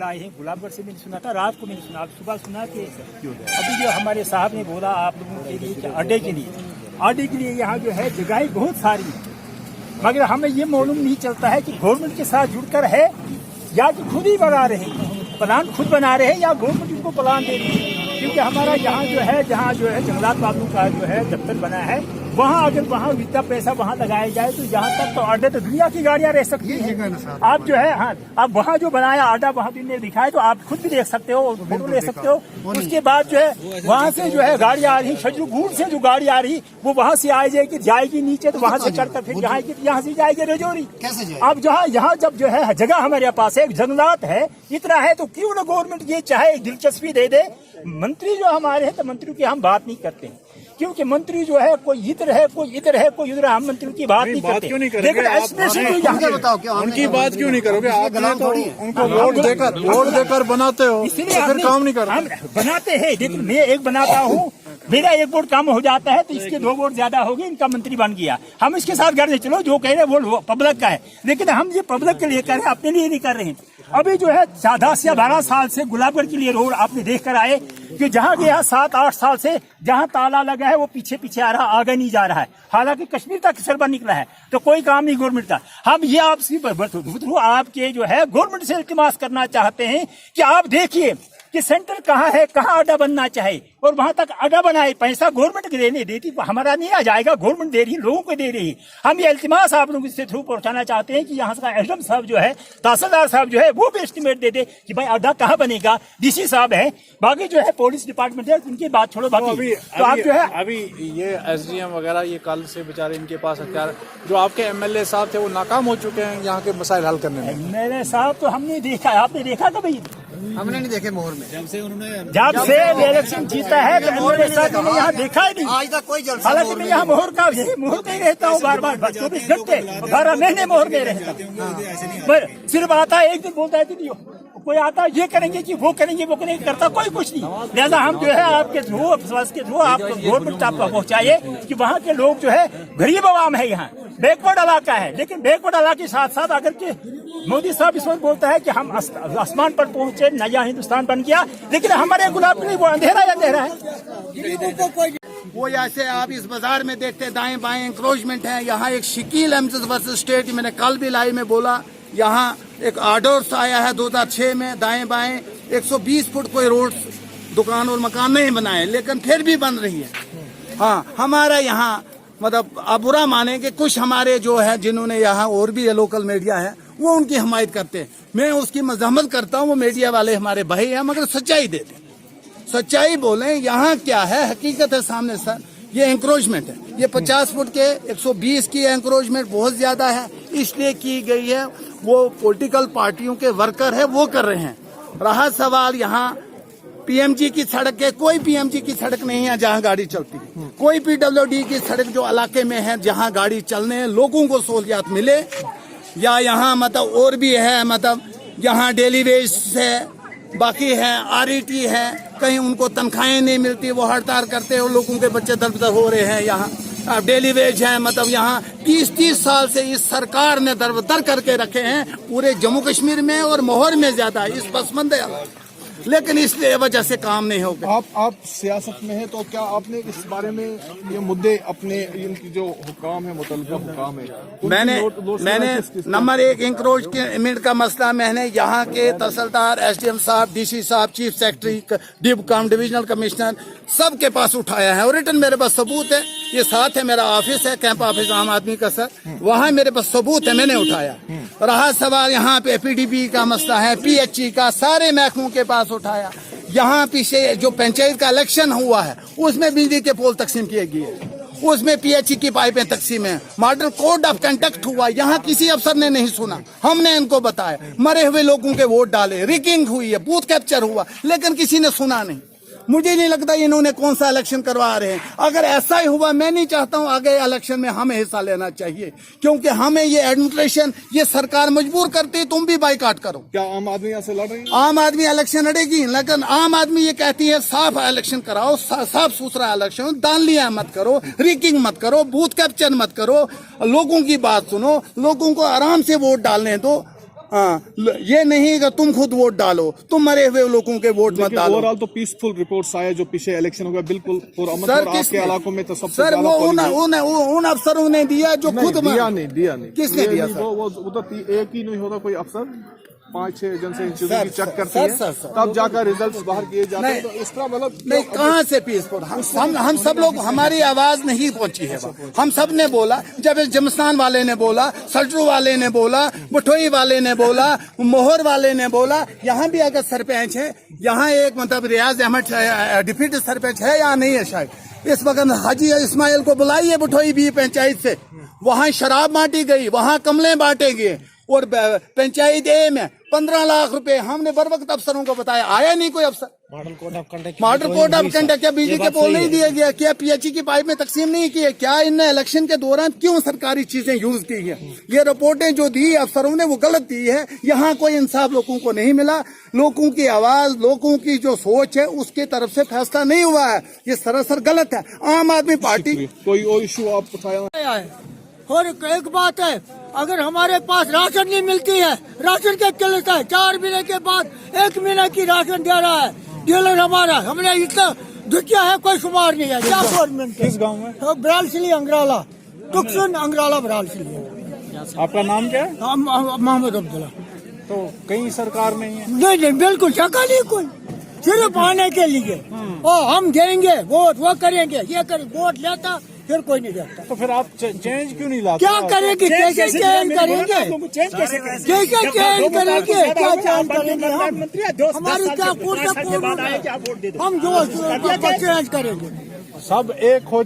मसला आए हैं। गुलाबगढ़ से मैंने सुना था, रात को मैंने सुना, अब सुबह सुना कि अभी जो हमारे साहब ने बोला आप लोगों के लिए कि अड्डे के लिए यहाँ जो है जगहें बहुत सारी हैं, मगर हमें ये मालूम नहीं चलता है कि गवर्नमेंट के साथ जुड़कर है या कि खुद ही बना रहे हैं, प्लान खुद बना रहे हैं या गवर्नमेंट उनको प्लान दे रही है। क्योंकि हमारा यहाँ जहाँ जो है जंगलात वालों का जो है दफ्तर बना है, वहाँ अगर वहाँ इतना पैसा वहाँ लगाया जाए तो यहाँ तक तो अड्डे तो दुनिया की गाड़ियाँ रह सकती हैं। आप जो है हाँ, आप वहाँ जो बनाया अड्डा वहाँ भी दिखाए तो आप खुद भी देख सकते हो, फोटो ले सकते हो। उसके बाद जो है वहाँ से जो है गाड़ी आ रही, शजरूगूड़ से जो गाड़ी आ रही वो वहाँ से आ जाएगी नीचे, तो वहाँ से चढ़कर फिर यहाँ से जाएगी रजौरी। अब यहाँ जब जो है जगह हमारे पास है, जंगलात है, इतना है, तो क्यों ना गवर्नमेंट ये चाहे दिलचस्पी दे दे। मंत्री जो हमारे हैं तो मंत्रियों की हम बात नहीं करते हैं, क्योंकि मंत्री जो है कोई इधर है कोई इधर है कोई उधर, हम मंत्रियों की बात नहीं करते। लेकिन उनकी बात क्यों नहीं करोगे? आप तो उनको वोट देकर बनाते हो, इसलिए फिर काम नहीं करते। हम बनाते हैं, लेकिन मैं एक बनाता हूँ, मेरा एक वोट कम हो जाता है तो इसके 2 वोट ज्यादा हो गए, इनका मंत्री बन गया। हम इसके साथ घर चलो, जो कह रहे हैं वो पब्लिक का है, लेकिन हम ये पब्लिक के लिए कर रहे हैं, अपने लिए नहीं कर रहे हैं। अभी जो है 10 या 12 साल से गुलाबगढ़ के लिए रोड आपने देख कर आए कि जहाँ गया 7-8 साल से जहाँ ताला लगा है वो पीछे आ रहा, आगे नहीं जा रहा है। हालांकि कश्मीर तक सरबा निकला है, तो कोई काम नहीं गवर्नमेंट का। हम ये आपसी आपके जो है गवर्नमेंट से इल्तिमास करना चाहते हैं कि आप देखिए कि सेंटर कहाँ है, कहाँ अड्डा बनना चाहिए और वहां तक अड्डा बनाए। पैसा गवर्नमेंट के देने देती, हमारा नहीं आ जाएगा, गवर्नमेंट दे रही, लोगों को दे रही है। हम ये इल्तिमास आप लोगों से थ्रू पहुंचाना चाहते हैं कि यहाँ का एसडीएम साहब जो है, तहसीलदार साहब जो है, वो भी एस्टिमेट दे दे कि भाई अड्डा कहाँ बनेगा। डीसी साहब है, बाकी जो है पुलिस डिपार्टमेंट है, उनकी बात छोड़ो। बाकी तो आप जो है अभी ये एसडीएम वगैरह ये कल से बेचारे इनके पास हथियार, जो आपके एमएलए साहब थे वो नाकाम हो चुके हैं यहाँ के मसाइल हल करने में। एमएलए साहब तो हमने देखा, आपने देखा था भाई? हमने नहीं देखे मोहर में। जब से इलेक्शन जीता है तो एमएलए साहब ने यहाँ देखा ही नहीं आज तक कोई जलसा। हालांकि मैं यहाँ मोहर का ही रहता हूँ, बार 24 घंटे 12 महीने मोहर में रहता हूँ। सिर्फ आता है एक दिन बोलता है कि कोई आता ये करेंगे कि वो करेंगे करता कोई कुछ नहीं। लिहाजा हम जो है आपके थ्रू आप गवर्नमेंट आपको पहुँचाइए कि वहाँ के लोग जो है गरीब आवाम है, यहाँ बैकवर्ड इलाका है, लेकिन बैकवर्ड इलाके के साथ साथ अगर के मोदी साहब इस वक्त बोलता है कि हम आसमान पर पहुंचे, नया हिंदुस्तान बन गया, लेकिन हमारे गुलाब नहीं, वो अंधेरा या अंधेरा है। वो ऐसे आप इस बाजार में देखते हैं दाएं बाएं इंक्रोचमेंट है। यहाँ एक शकील अहमद वर्सेस स्टेट, मैंने कल भी लाइव में बोला, यहाँ एक ऑर्डर आया है 2006 में, दाएं बाएं 120 फुट कोई रोड दुकान और मकान नहीं बनाए, लेकिन फिर भी बन रही है। हाँ, हमारा यहाँ मतलब आप बुरा माने कि कुछ हमारे जो है जिन्होंने यहाँ और भी लोकल मीडिया है वो उनकी हमायत करते हैं, मैं उसकी मजम्मत करता हूँ। वो मीडिया वाले हमारे भाई हैं, मगर सच्चाई देते, सच्चाई बोलें। यहाँ क्या है, हकीकत है सामने सर, ये एंक्रोचमेंट है, ये 50 फुट के 120 की एंक्रोचमेंट बहुत ज्यादा है, इसलिए की गई है। वो पॉलिटिकल पार्टियों के वर्कर है वो कर रहे हैं। रहा सवाल यहाँ पीएमजी की सड़क है, कोई पीएमजी की सड़क नहीं है जहाँ गाड़ी चलती है, कोई पीडब्ल्यूडी की सड़क जो इलाके में है जहाँ गाड़ी चलने लोगों को सहूलियत मिले, या यहाँ मतलब और भी है, मतलब यहाँ डेली वेज है, बाकी है आरईटी है, कहीं उनको तनख्वाहें नहीं मिलती, वो हड़ताल करते हैं, लोगों के बच्चे दर हो रहे हैं। यहाँ अब डेली वेज है, मतलब यहाँ 30 साल से इस सरकार ने दर करके रखे हैं पूरे जम्मू कश्मीर में और मोहर में ज्यादा इस पसमंदे, लेकिन इस वजह से काम नहीं हो गया। आप सियासत में हैं, तो क्या आपने इस बारे में ये मुद्दे अपने इनकी जो हुकाम है, मुतल्लिका हुकाम है, मैंने नंबर 1 इंक्रोचमेंट का मसला मैंने यहाँ के तहसीलदार, एसडीएम साहब, डीसी साहब, चीफ सेक्रेटरी, डिविजनल कमिश्नर सबके पास उठाया है और रिटर्न मेरे पास सबूत है। ये साथ है, मेरा ऑफिस है, कैंप ऑफिस आम आदमी का सर, वहाँ मेरे पास सबूत है, मैंने उठाया। रहा सवाल यहाँ पे पीडीपी का मसला है, पीएचई का, सारे महकमों के पास उठाया। यहाँ पीछे जो पंचायत का इलेक्शन हुआ है उसमें बिजली के पोल तकसीम किए गए, उसमें पीएचई की पाइपें तकसीम है, मॉडल कोड ऑफ कंडक्ट हुआ, यहाँ किसी अफसर ने नहीं सुना, हमने इनको बताया, मरे हुए लोगों के वोट डाले, रिगिंग हुई है, बूथ कैप्चर हुआ, लेकिन किसी ने सुना नहीं। मुझे नहीं लगता इन्होंने कौन सा इलेक्शन करवा रहे हैं। अगर ऐसा ही हुआ, मैं नहीं चाहता हूं आगे इलेक्शन में हमें हिस्सा लेना चाहिए, क्योंकि हमें ये एडमिनिस्ट्रेशन, ये सरकार मजबूर करती है, तुम भी बाइकाट करो। क्या आम आदमी यहाँ से लड़ रही है? आम आदमी इलेक्शन लड़ेगी, लेकिन आम आदमी ये कहती है साफ इलेक्शन कराओ, साफ सुथरा इलेक्शन, दानलियां मत करो, रिगिंग मत करो, बूथ कैप्चर मत करो, लोगों की बात सुनो, लोगों को आराम से वोट डालने दो। ये नहीं कि तुम खुद वोट डालो, तुम मरे हुए लोगों के वोट मत डालो। ओवरऑल तो पीसफुल रिपोर्ट्स आए जो पीछे इलेक्शन हो गया, बिल्कुल सर आपके इलाकों में तो सबसे सर वो उन अफसरों ने दिया जो खुद दिया नहीं किसने दिया सर? वो उधर एक ही नहीं होता कोई अफसर 5-6 एजेंसी इन चीजों सर, की चेक सर, करती है, सर, तब जाकर रिजल्ट्स बाहर किए जाते हैं। नहीं, तो इस तरह मतलब नहीं कहाँ से पीसफुल? हम सब लोग, हमारी आवाज नहीं पहुंची है वहाँ। हम सब ने बोला, जब इस जमस्थान वाले ने बोला, सल्टू वाले ने बोला, बुठोई वाले ने बोला, मोहर वाले ने बोला, यहाँ भी अगर सरपंच है, यहाँ एक मतलब रियाज अहमद डिप्टी सरपंच है या नहीं है शायद, इस वक्त हाजी इस्माइल को बुलाइए बुठोई भी पंचायत से, वहाँ शराब बांटी गई, वहाँ कमले बांटे गए, और पंचायत ए में 15 लाख रुपए हमने बर वक्त अफसरों को बताया, आया नहीं कोई अफसर। मॉडल कोड ऑफ कंडक्ट क्या बिजली के पोल नहीं दिया गया? क्या पीएचई की पाइप में तकसीम नहीं किए? क्या इनने इलेक्शन के दौरान क्यों सरकारी चीजें यूज की है? ये रिपोर्टें जो दी अफसरों ने वो गलत दी है। यहाँ कोई इंसाफ लोगों को नहीं मिला। लोगों की आवाज, लोगों की जो सोच है उसकी तरफ से फैसला नहीं हुआ है। ये सरासर गलत है। आम आदमी पार्टी कोई और इशू आप उठाया? और एक बात है, अगर हमारे पास राशन नहीं मिलती है, राशन क्या किल्लत है, 4 महीने के बाद 1 महीने की राशन दे रहा है डीलर हमारा। हमने इतना दुखिया है, कोई शुमार नहीं है। क्या गवर्नमेंट किस गांव में? बरालसली अंगराला, टुकसन अंगराला बरालसली। आपका नाम क्या है? मोहम्मद अब्दुल्ला। तो कहीं सरकार में ही है? नहीं बिल्कुल शक्ल नहीं कोई, सिर्फ आने के लिए। और हम देंगे वोट, वो करेंगे, ये करेंगे, वोट लेता फिर कोई नहीं देखता। तो फिर आप चेंज क्यों नहीं लाते? क्या करेंगे? कैसे चेंज करेंगे? कैसे चेंज करेंगे? क्या चेंज करेंगे? हमारी क्या हम जो चेंज करेंगे? सब एक हो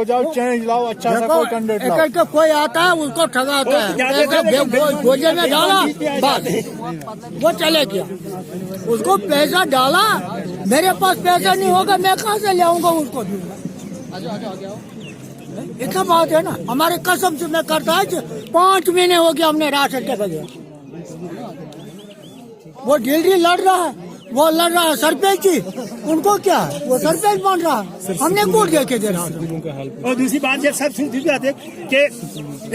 जाओ, चेंज लाओ, अच्छा सा कोई कैंडिडेट लाओ। एक कोई आता है उसको ठगाता है, भोजे में डाला बस वो चले गया। उसको पैसा डाला, मेरे पास पैसा नहीं होगा, मैं कहाँ से ले आऊंगा उसको? इतना बात है ना। हमारे कसम से मैं करता है 5 महीने हो गया हमने राशन के बगैर। वो डिलरी लड़ रहा है, वो लड़ रहा है सरपंच जी, उनको क्या है, वो सरपंच बन रहा है, हमने वोट दे के दे रहा है। और दूसरी बात ये सब सुन जाते कि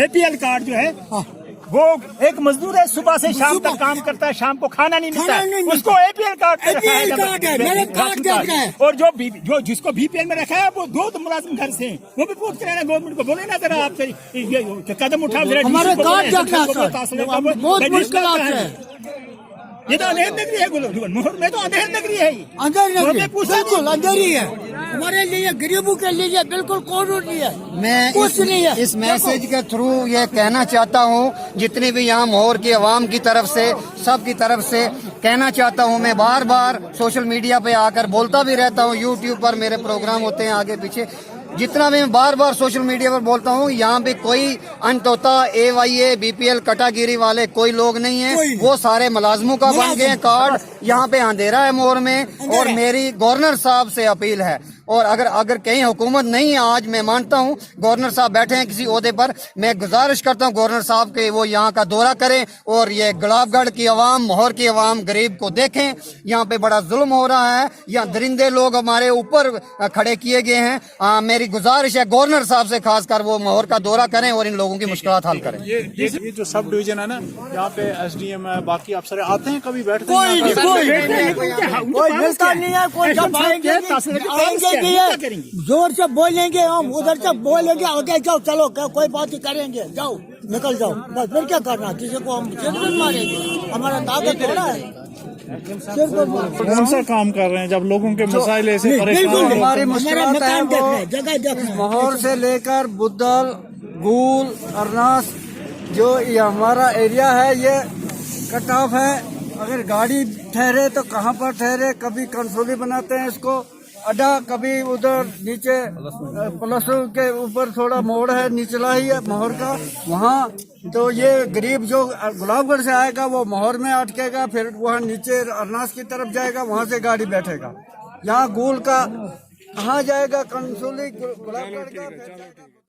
APL कार्ड जो है वो एक मजदूर है, सुबह से शाम तक काम करता है, शाम को खाना नहीं मिलता है, उसको APL कार्ड है, मेरे कार्ड देख रहे हैं। और जो जिसको BPL में रखा है वो 2 मुलाजिम घर से, वो भी पूछ कर गवर्नमेंट को बोले ना जरा आप कदम उठाओ जरा। हमारे कार्ड देख रहे हैं, बहुत मुश्किल है। ये तो अंधेर नगरी है, मोहर में तो अंधेर नगरी है, अंधेर नगरी बिल्कुल अंधेर ही है। हमारे लिए गरीबों के लिए बिल्कुल कानून नहीं है, मैं कुछ नहीं है। इस मैसेज के थ्रू ये कहना चाहता हूँ, जितनी भी यहाँ मोहर की आवाम की तरफ से, सब की तरफ से कहना चाहता हूँ, मैं बार बार सोशल मीडिया पे आकर बोलता भी रहता हूँ, यूट्यूब पर मेरे प्रोग्राम होते हैं आगे पीछे, जितना भी मैं बार बार सोशल मीडिया पर बोलता हूँ, यहाँ पे कोई अंतोता AYA BPL कटागिरी वाले कोई लोग नहीं है। वो सारे मुलाजमों का बन गए हैं कार्ड। यहाँ पे अंधेरा है मोहर में। और मेरी गवर्नर साहब से अपील है, और अगर कहीं हुकूमत नहीं है, आज मैं मानता हूँ गवर्नर साहब बैठे हैं किसी ओहदे पर, मैं गुजारिश करता हूँ गवर्नर साहब के वो यहाँ का दौरा करें और ये गुलाबगढ़ की आवाम, मोहर की आवाम, गरीब को देखें। यहाँ पे बड़ा जुल्म हो रहा है, यहाँ दरिंदे लोग हमारे ऊपर खड़े किए गए हैं। मेरी गुजारिश है गवर्नर साहब से, खासकर वो मोहर का दौरा करें और इन लोगों की मुश्किलात हल करें। ये जो सब डिवीजन है ना, यहाँ पे SDM है, बाकी अफसर आते हैं, कभी बैठते कोई हैं? मिलता नहीं है, कोई जब आएंगे जोर से बोलेंगे, हम उधर से बोलेंगे, आगे जाओ, चलो कोई बात ही करेंगे, जाओ निकल जाओ, बस फिर क्या करना? किसी को हम सिर मारेंगे? हमारा ताकत थोड़ा है। कौन सा काम कर रहे हैं जब लोगों के मसाइल ऐसे परेशान? हमारी मुश्किलात है वो मोहर से लेकर बुद्धल, गूल, अरनास, जो ये हमारा एरिया है ये कट ऑफ है। अगर गाड़ी ठहरे तो कहाँ पर ठहरे? कभी कंसोली बनाते हैं इसको अड्डा, कभी उधर नीचे प्लस के ऊपर थोड़ा मोड़ है, निचला ही है मोहर का, वहाँ तो ये गरीब जो गुलाबगढ़ से आएगा वो मोहर में अटकेगा, फिर वहाँ नीचे अरनास की तरफ जाएगा, वहाँ से गाड़ी बैठेगा। यहाँ गूल का कहाँ जाएगा? कंसोली गुलाबगढ़ का।